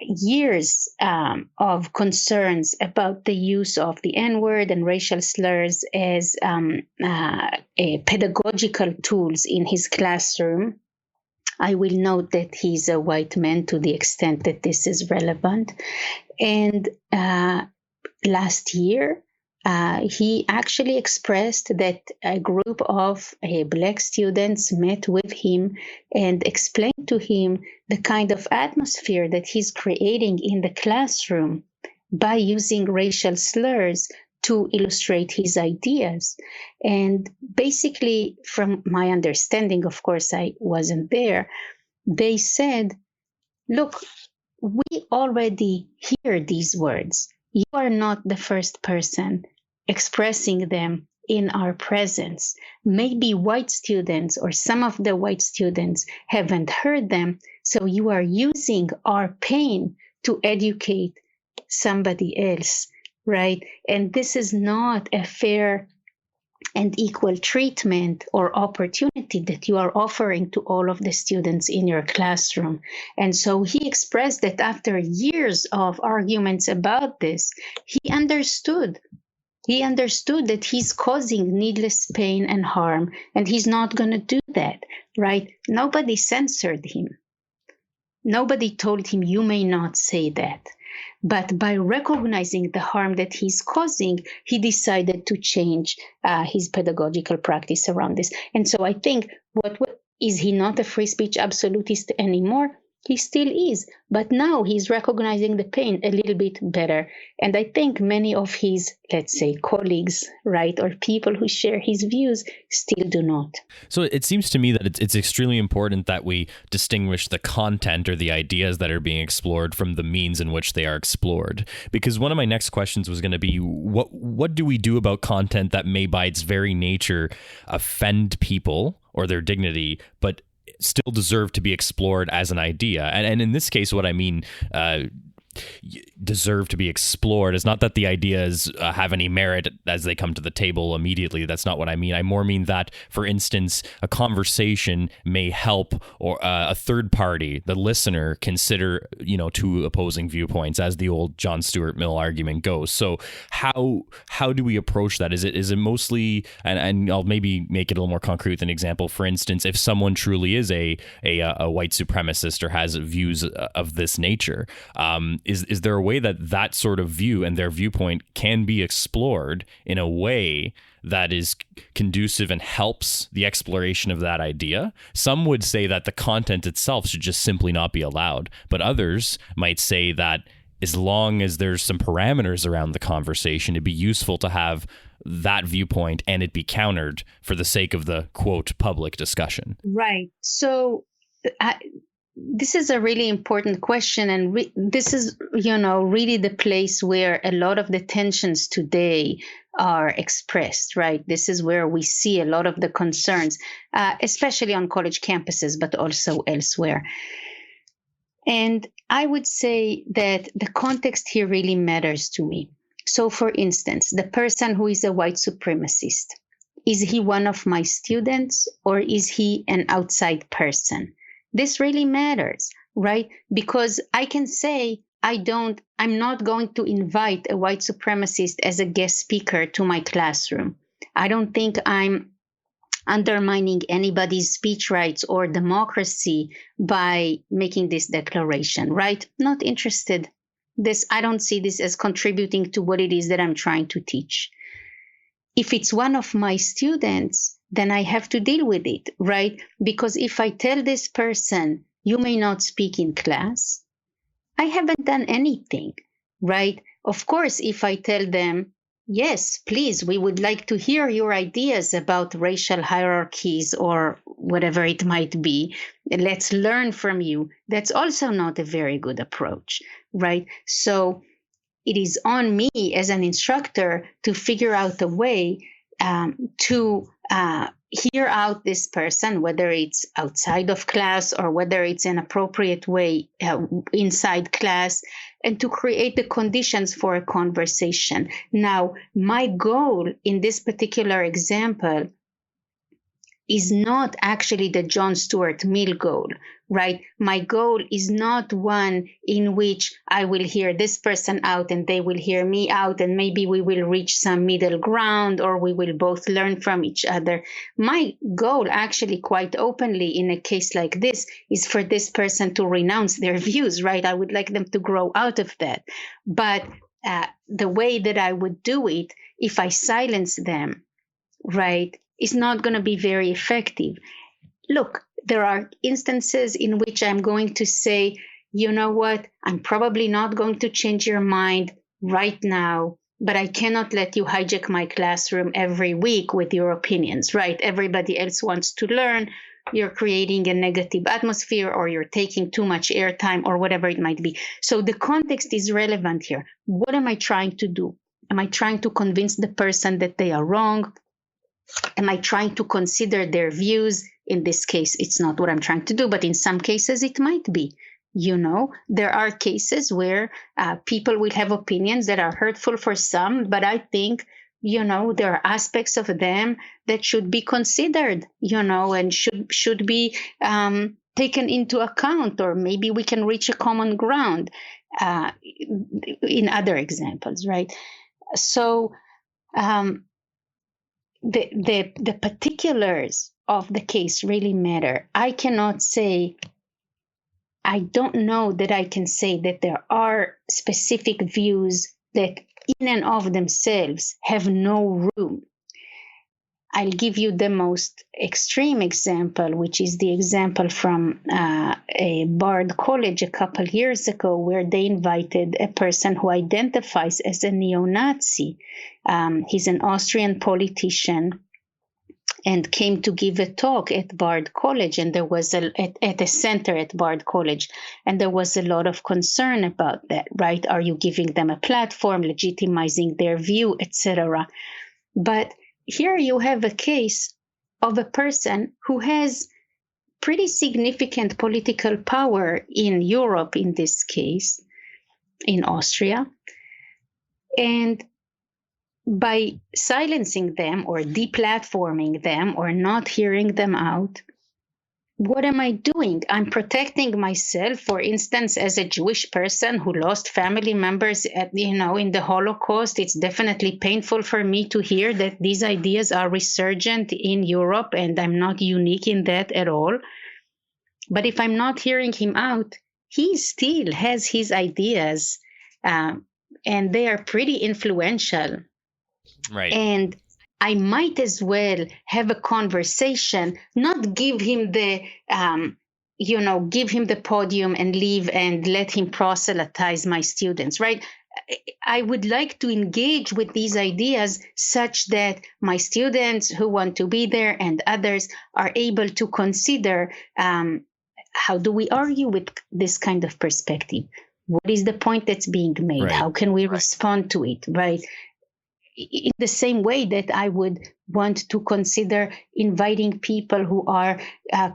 years of concerns about the use of the N-word and racial slurs as pedagogical tools in his classroom. I will note that he's a white man to the extent that this is relevant. And last year, he actually expressed that a group of Black students met with him and explained to him the kind of atmosphere that he's creating in the classroom by using racial slurs to illustrate his ideas. And basically, from my understanding, of course, I wasn't there, they said, look, we already hear these words. You are not the first person expressing them in our presence. Maybe white students or some of the white students haven't heard them, so you are using our pain to educate somebody else, right? And this is not a fair and equal treatment or opportunity that you are offering to all of the students in your classroom. And so he expressed that after years of arguments about this, he understood. He understood that he's causing needless pain and harm, and he's not going to do that, right? Nobody censored him. Nobody told him, you may not say that. But by recognizing the harm that he's causing, he decided to change his pedagogical practice around this. And so I think, what is he not a free speech absolutist anymore? He still is, but now he's recognizing the pain a little bit better. And I think many of his, let's say, colleagues, right, or people who share his views still do not. So it seems to me that it's extremely important that we distinguish the content or the ideas that are being explored from the means in which they are explored. Because one of my next questions was going to be, what do we do about content that may by its very nature offend people or their dignity, but still deserve to be explored as an idea? And in this case, what I mean deserve to be explored is not that the ideas have any merit as they come to the table immediately. That's not what I mean. I more mean that, for instance, a conversation may help, or a third party, the listener, consider, two opposing viewpoints, as the old John Stuart Mill argument goes. So how do we approach that? Is it mostly, and I'll maybe make it a little more concrete with an example. For instance, if someone truly is a white supremacist or has views of this nature, is there a way that sort of view and their viewpoint can be explored in a way that is conducive and helps the exploration of that idea? Some would say that the content itself should just simply not be allowed, but others might say that as long as there's some parameters around the conversation, it'd be useful to have that viewpoint and it be countered for the sake of the, quote, public discussion. Right. So this is a really important question, and this is, really the place where a lot of the tensions today are expressed, right? This is where we see a lot of the concerns, especially on college campuses, but also elsewhere. And I would say that the context here really matters to me. So, for instance, the person who is a white supremacist, is he one of my students or is he an outside person? This really matters, right? Because I can say, I'm not going to invite a white supremacist as a guest speaker to my classroom. I don't think I'm undermining anybody's speech rights or democracy by making this declaration, right? Not interested. I don't see this as contributing to what it is that I'm trying to teach. If it's one of my students, then I have to deal with it, right? Because if I tell this person, you may not speak in class, I haven't done anything, right? Of course, if I tell them, yes, please, we would like to hear your ideas about racial hierarchies or whatever it might be, let's learn from you, that's also not a very good approach, right? So it is on me as an instructor to figure out a way to hear out this person, whether it's outside of class or whether it's an appropriate way inside class, and to create the conditions for a conversation. Now, my goal in this particular example is not actually the John Stuart Mill goal, right? My goal is not one in which I will hear this person out and they will hear me out, and maybe we will reach some middle ground or we will both learn from each other. My goal, actually, quite openly in a case like this, is for this person to renounce their views, right? I would like them to grow out of that. But the way that I would do it, if I silence them, right, is not going to be very effective. Look, there are instances in which I'm going to say, you know what, I'm probably not going to change your mind right now, but I cannot let you hijack my classroom every week with your opinions, right? Everybody else wants to learn. you're creating a negative atmosphere, or you're taking too much airtime, or whatever it might be. So the context is relevant here. What am I trying to do? Am I trying to convince the person that they are wrong? Am I trying to consider their views? In this case, it's not what I'm trying to do, but in some cases it might be. There are cases where people will have opinions that are hurtful for some, but I think, there are aspects of them that should be considered, and should be taken into account, or maybe we can reach a common ground in other examples, right? So the particulars of the case really matter. I don't know that I can say that there are specific views that in and of themselves have no room. I'll give you the most extreme example, which is the example from a Bard College a couple years ago, where they invited a person who identifies as a neo-Nazi. He's an Austrian politician and came to give a talk at Bard College, and there was at a center at Bard College, and there was a lot of concern about that, right? Are you giving them a platform, legitimizing their view, etc.? But here you have a case of a person who has pretty significant political power in Europe, in this case, in Austria. And by silencing them or deplatforming them or not hearing them out, what am I doing? I'm protecting myself, for instance, as a Jewish person who lost family members in the Holocaust. It's definitely painful for me to hear that these ideas are resurgent in Europe, and I'm not unique in that at all. But if I'm not hearing him out, he still has his ideas, and they are pretty influential. Right. And I might as well have a conversation, not give him the podium and leave and let him proselytize my students, right? I would like to engage with these ideas such that my students who want to be there and others are able to consider, how do we argue with this kind of perspective? What is the point that's being made? Right. How can we respond to it, right? In the same way that I would want to consider inviting people who are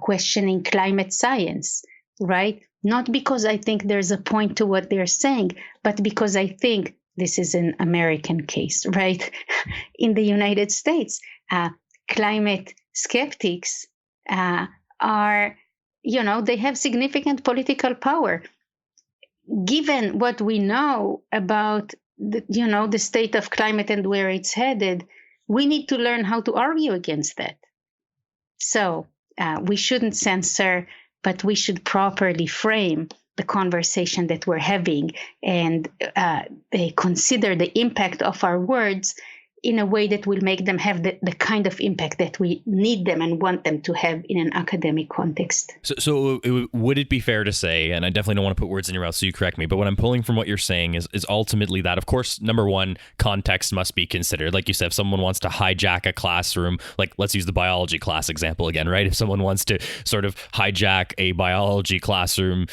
questioning climate science, right? Not because I think there's a point to what they're saying, but because I think this is an American case, right? In the United States, climate skeptics are, they have significant political power. Given what we know about the state of climate and where it's headed, we need to learn how to argue against that. So we shouldn't censor, but we should properly frame the conversation that we're having and consider the impact of our words in a way that will make them have the kind of impact that we need them and want them to have in an academic context. So would it be fair to say, and I definitely don't want to put words in your mouth, so you correct me, but what I'm pulling from what you're saying is ultimately that, of course, number one, context must be considered. Like you said, if someone wants to hijack a classroom, like let's use the biology class example again, right? If someone wants to sort of hijack a biology classroom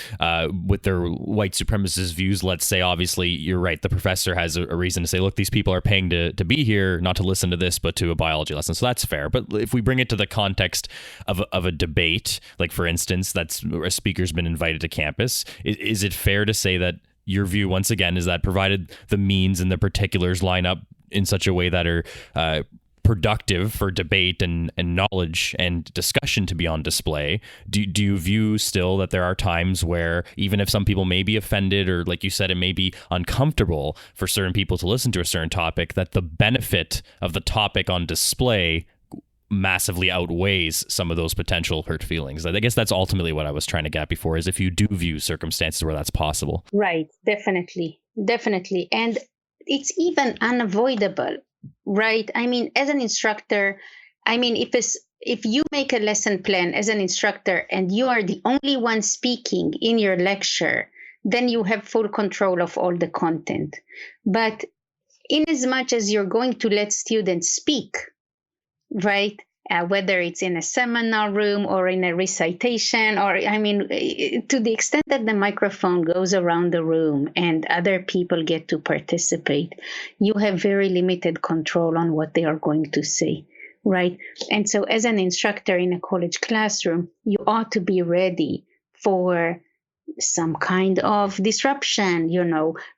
with their white supremacist views, let's say, obviously, you're right, the professor has a reason to say, look, these people are paying to be here, not to listen to this, but to a biology lesson. So that's fair. But if we bring it to the context of a debate, like for instance, that's a speaker's been invited to campus, is it fair to say that your view, once again, is that provided the means and the particulars line up in such a way that are productive for debate and knowledge and discussion to be on display, do you view still that there are times where even if some people may be offended, or like you said, it may be uncomfortable for certain people to listen to a certain topic, that the benefit of the topic on display massively outweighs some of those potential hurt feelings? I guess that's ultimately what I was trying to get before, is if you do view circumstances where that's possible. Right. Definitely. And it's even unavoidable. Right. I mean, as an instructor, if you make a lesson plan as an instructor and you are the only one speaking in your lecture, then you have full control of all the content. But in as much as you're going to let students speak, right, whether it's in a seminar room or in a recitation, or to the extent that the microphone goes around the room and other people get to participate, you have very limited control on what they are going to say, right? And so as an instructor in a college classroom, you ought to be ready for some kind of disruption,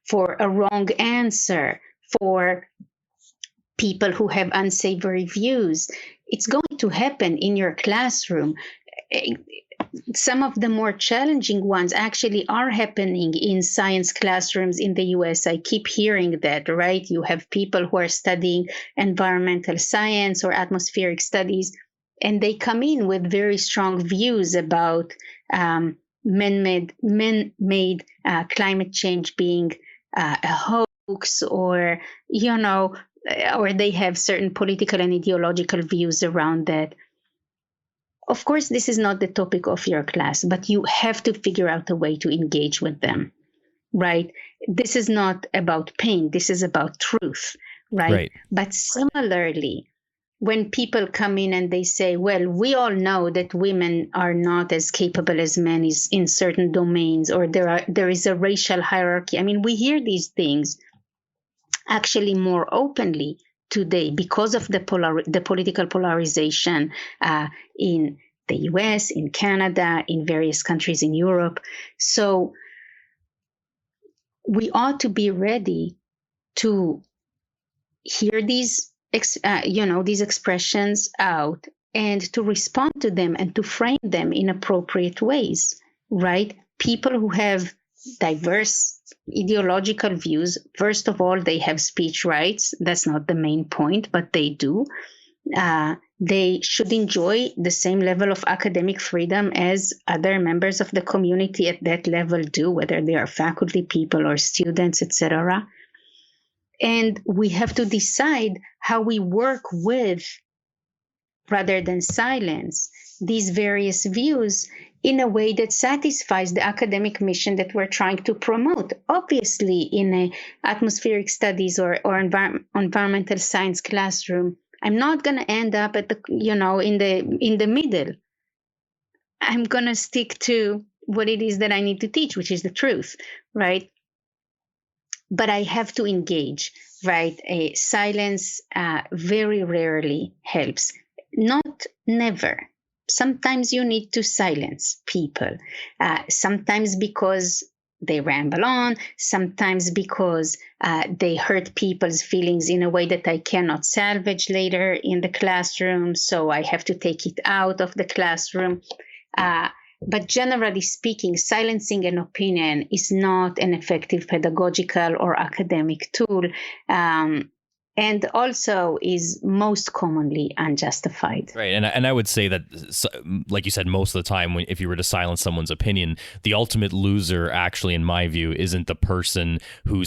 for a wrong answer, for people who have unsavory views. It's going to happen in your classroom. Some of the more challenging ones actually are happening in science classrooms in the US. I keep hearing that, right? You have people who are studying environmental science or atmospheric studies, and they come in with very strong views about man-made climate change being a hoax, or they have certain political and ideological views around that. Of course, this is not the topic of your class, but you have to figure out a way to engage with them, right? This is not about pain. This is about truth, right? But similarly, when people come in and they say, well, we all know that women are not as capable as men in certain domains, or there is a racial hierarchy. We hear these things actually more openly today because of the political polarization in the US, in Canada, in various countries in Europe. So we ought to be ready to hear these expressions out and to respond to them and to frame them in appropriate ways, right? People who have diverse ideological views, first of all, they have speech rights. That's not the main point, but they do. They should enjoy the same level of academic freedom as other members of the community at that level do, whether they are faculty people or students, etc. And we have to decide how we work with, rather than silence, these various views in a way that satisfies the academic mission that we're trying to promote. Obviously, in an atmospheric studies or environmental science classroom, I'm not going to end up at in the middle. I'm going to stick to what it is that I need to teach, which is the truth, right? But I have to engage, right? Silence very rarely helps. Not never. Sometimes you need to silence people. Sometimes because they ramble on, sometimes because they hurt people's feelings in a way that I cannot salvage later in the classroom, so I have to take it out of the classroom. But generally speaking, silencing an opinion is not an effective pedagogical or academic tool, and also is most commonly unjustified. Right. And I would say that, like you said, most of the time, if you were to silence someone's opinion, the ultimate loser, actually, in my view, isn't the person who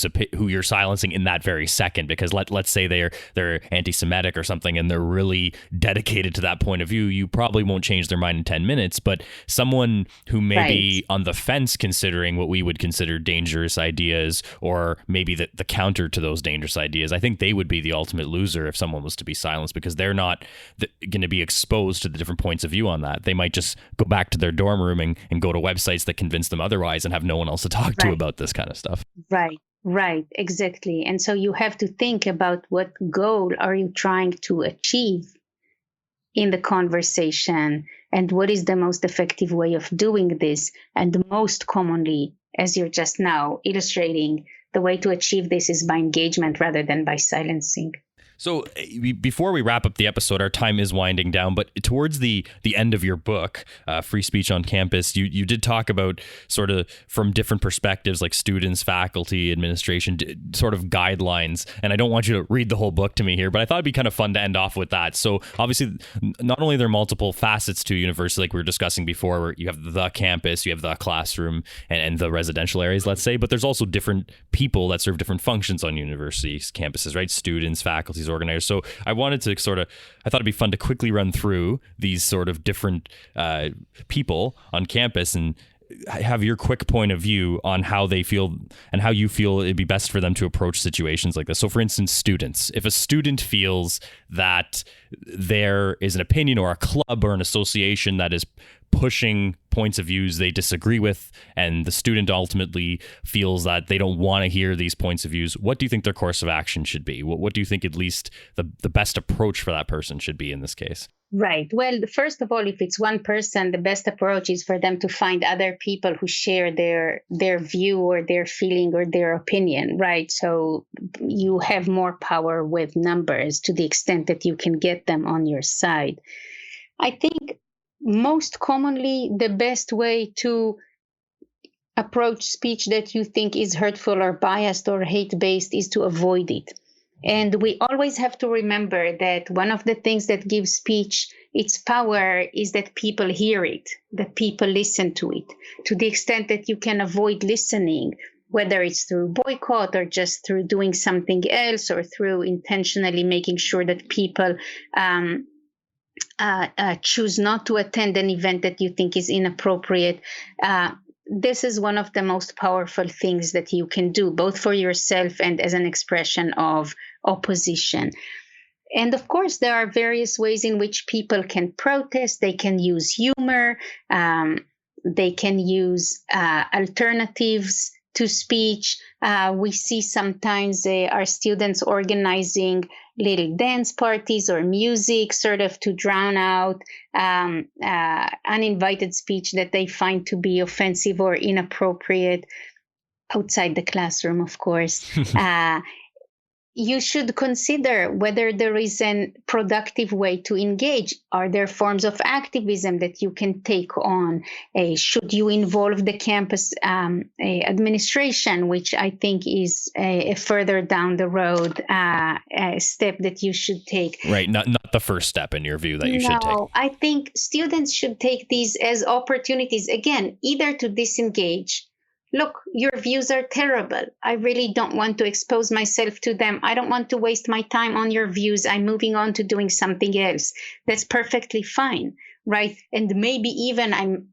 you're silencing in that very second. Because let's say they're anti-Semitic or something, and they're really dedicated to that point of view. You probably won't change their mind in 10 minutes. But someone who may be on the fence, considering what we would consider dangerous ideas, or maybe the counter to those dangerous ideas, I think they would be the ultimate loser if someone was to be silenced, because they're not going to be exposed to the different points of view on that. They might just go back to their dorm room and go to websites that convince them otherwise and have no one else to talk to about this kind of stuff. Right, exactly. And so you have to think about what goal are you trying to achieve in the conversation, and what is the most effective way of doing this. And most commonly, as you're just now illustrating, the way to achieve this is by engagement rather than by silencing. So before we wrap up the episode, our time is winding down, but towards the end of your book, Free Speech on Campus, you did talk about sort of from different perspectives, like students, faculty, administration, sort of guidelines. And I don't want you to read the whole book to me here, but I thought it'd be kind of fun to end off with that. So obviously, not only are there multiple facets to university, like we were discussing before, where you have the campus, you have the classroom, and the residential areas, let's say, but there's also different people that serve different functions on universities, campuses, right? Students, faculties, organizers. So I wanted to I thought it'd be fun to quickly run through these sort of different people on campus and have your quick point of view on how they feel and how you feel it'd be best for them to approach situations like this. So for instance, students, if a student feels that there is an opinion or a club or an association that is pushing points of views they disagree with, and the student ultimately feels that they don't want to hear these points of views, what do you think their course of action should be? What do you think at least the best approach for that person should be in this case? Right. Well, first of all, if it's one person, the best approach is for them to find other people who share their view or their feeling or their opinion, right? So you have more power with numbers to the extent that you can get them on your side. I think most commonly the best way to approach speech that you think is hurtful or biased or hate-based is to avoid it. And we always have to remember that one of the things that gives speech its power is that people hear it, that people listen to it. To the extent that you can avoid listening, whether it's through boycott or just through doing something else or through intentionally making sure that people choose not to attend an event that you think is inappropriate, this is one of the most powerful things that you can do, both for yourself and as an expression of opposition. And of course, there are various ways in which people can protest. They can use humor. They can use alternatives to speech. We see sometimes our students organizing little dance parties or music sort of to drown out uninvited speech that they find to be offensive or inappropriate outside the classroom, of course. You should consider whether there is a productive way to engage. Are there forms of activism that you can take on? Should you involve the campus administration, which I think is a further down the road a step that you should take? Right, not the first step in your view that you should take. No, I think students should take these as opportunities, again, either to disengage. Look, your views are terrible. I really don't want to expose myself to them. I don't want to waste my time on your views. I'm moving on to doing something else. That's perfectly fine, right? And maybe even I'm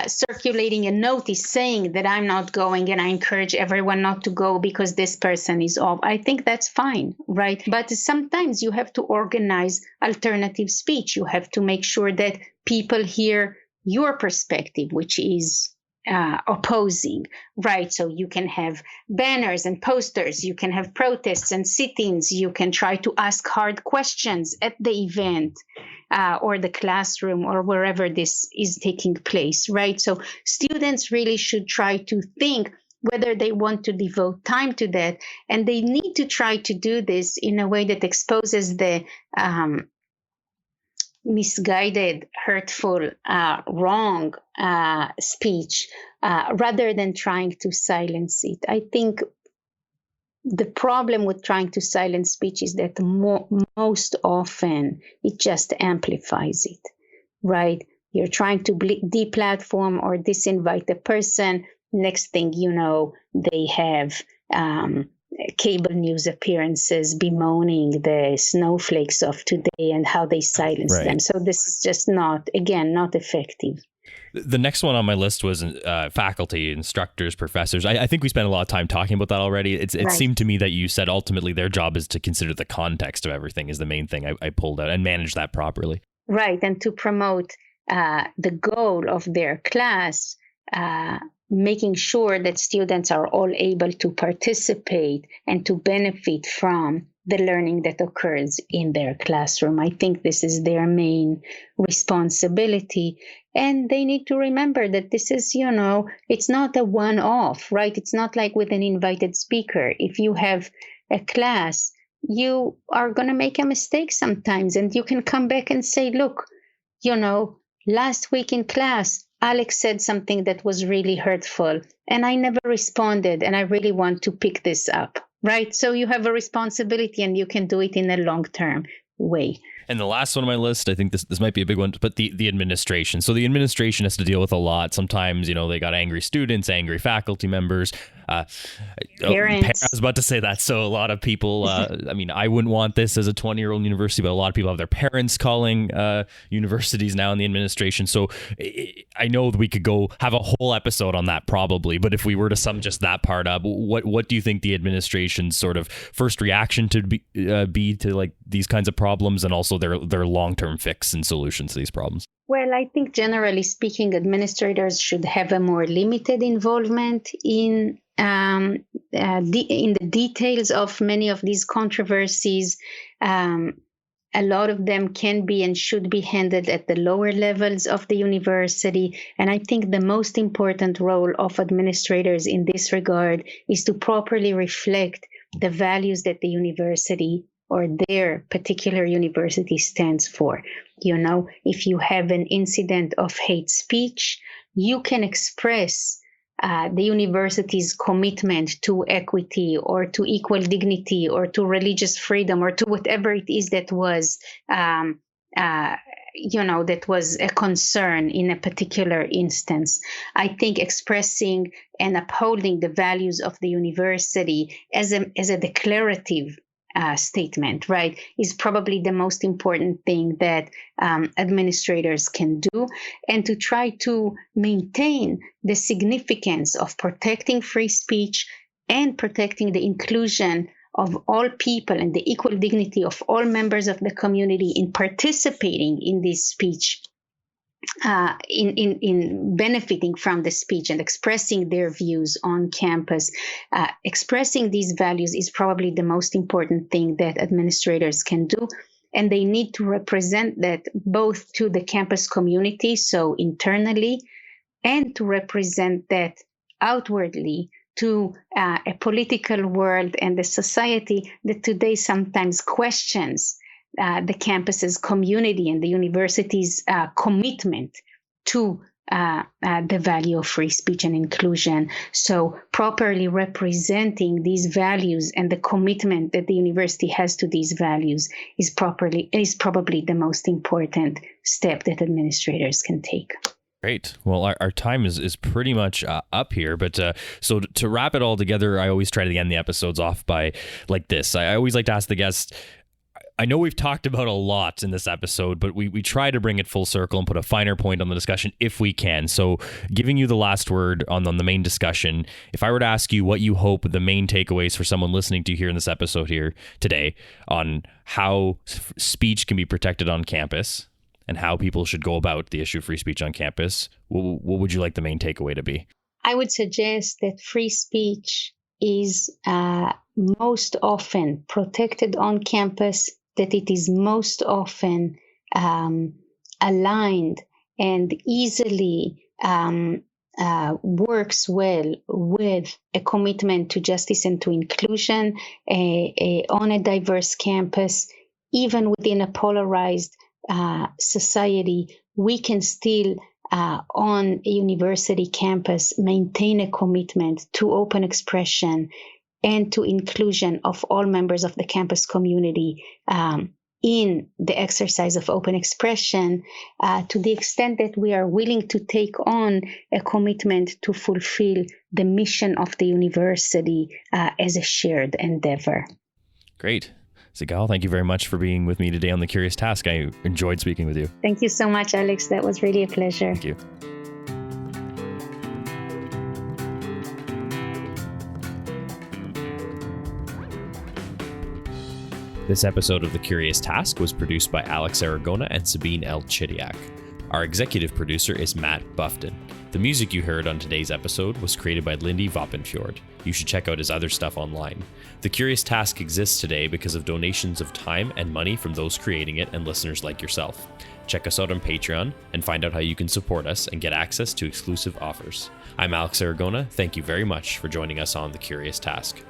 circulating a notice saying that I'm not going and I encourage everyone not to go because this person is off. I think that's fine, right? But sometimes you have to organize alternative speech. You have to make sure that people hear your perspective, which is opposing, right? So you can have banners and posters, you can have protests and sit-ins, you can try to ask hard questions at the event or the classroom or wherever this is taking place, right? So students really should try to think whether they want to devote time to that, and they need to try to do this in a way that exposes the misguided, hurtful, wrong speech rather than trying to silence it. I think the problem with trying to silence speech is that most often it just amplifies it, right? You're trying to deplatform or disinvite the person. Next thing you know, they have cable news appearances bemoaning the snowflakes of today and how they silence them. So this is just not effective. The next one on my list was faculty, instructors, professors. I think we spent a lot of time talking about that already. It seemed to me that you said ultimately their job is to consider the context of everything is the main thing I pulled out and manage that properly. Right, and to promote the goal of their class, making sure that students are all able to participate and to benefit from the learning that occurs in their classroom. I think this is their main responsibility. And they need to remember that this is, it's not a one-off, right? It's not like with an invited speaker. If you have a class, you are going to make a mistake sometimes, and you can come back and say, look, last week in class, Alex said something that was really hurtful, and I never responded, and I really want to pick this up, right? So you have a responsibility, and you can do it in the long term. way. And the last one on my list, I think this might be a big one, but the administration. So the administration has to deal with a lot. Sometimes, they got angry students, angry faculty members, parents. I was about to say that. So a lot of people, I wouldn't want this as a 20-year-old university, but a lot of people have their parents calling universities now in the administration. So I know that we could go have a whole episode on that probably, but if we were to sum just that part up, what do you think the administration's sort of first reaction to be to like these kinds of problems, and also their long-term fix and solutions to these problems? Well, I think generally speaking, administrators should have a more limited involvement in the details of many of these controversies. A lot of them can be and should be handled at the lower levels of the university. And I think the most important role of administrators in this regard is to properly reflect the values that the university or their particular university stands for. If you have an incident of hate speech, you can express the university's commitment to equity or to equal dignity or to religious freedom or to whatever it is that was, that was a concern in a particular instance. I think expressing and upholding the values of the university as a declarative statement, right, is probably the most important thing that administrators can do, and to try to maintain the significance of protecting free speech and protecting the inclusion of all people and the equal dignity of all members of the community in participating in this speech, in benefiting from the speech and expressing their views on campus. Expressing these values is probably the most important thing that administrators can do, and they need to represent that both to the campus community, so internally, and to represent that outwardly to a political world and the society that today sometimes questions the campus's community and the university's commitment to the value of free speech and inclusion. So properly representing these values and the commitment that the university has to these values is probably the most important step that administrators can take. Great. Well, our time is pretty much up here, but so to wrap it all together, I always try to end the episodes off by like this. I always like to ask the guests, I know we've talked about a lot in this episode, but we try to bring it full circle and put a finer point on the discussion if we can. So giving you the last word on the main discussion, if I were to ask you what you hope the main takeaways for someone listening to here in this episode here today on how speech can be protected on campus and how people should go about the issue of free speech on campus, what would you like the main takeaway to be? I would suggest that free speech is most often protected on campus, that it is most often aligned and easily works well with a commitment to justice and to inclusion on a diverse campus. Even within a polarized society, we can still on a university campus maintain a commitment to open expression and to inclusion of all members of the campus community in the exercise of open expression, to the extent that we are willing to take on a commitment to fulfill the mission of the university as a shared endeavor. Great. Sigal, thank you very much for being with me today on The Curious Task. I enjoyed speaking with you. Thank you so much, Alex. That was really a pleasure. Thank you. This episode of The Curious Task was produced by Alex Aragona and Sabine L. Chidiak. Our executive producer is Matt Buffton. The music you heard on today's episode was created by Lindy Voppenfjord. You should check out his other stuff online. The Curious Task exists today because of donations of time and money from those creating it and listeners like yourself. Check us out on Patreon and find out how you can support us and get access to exclusive offers. I'm Alex Aragona. Thank you very much for joining us on The Curious Task.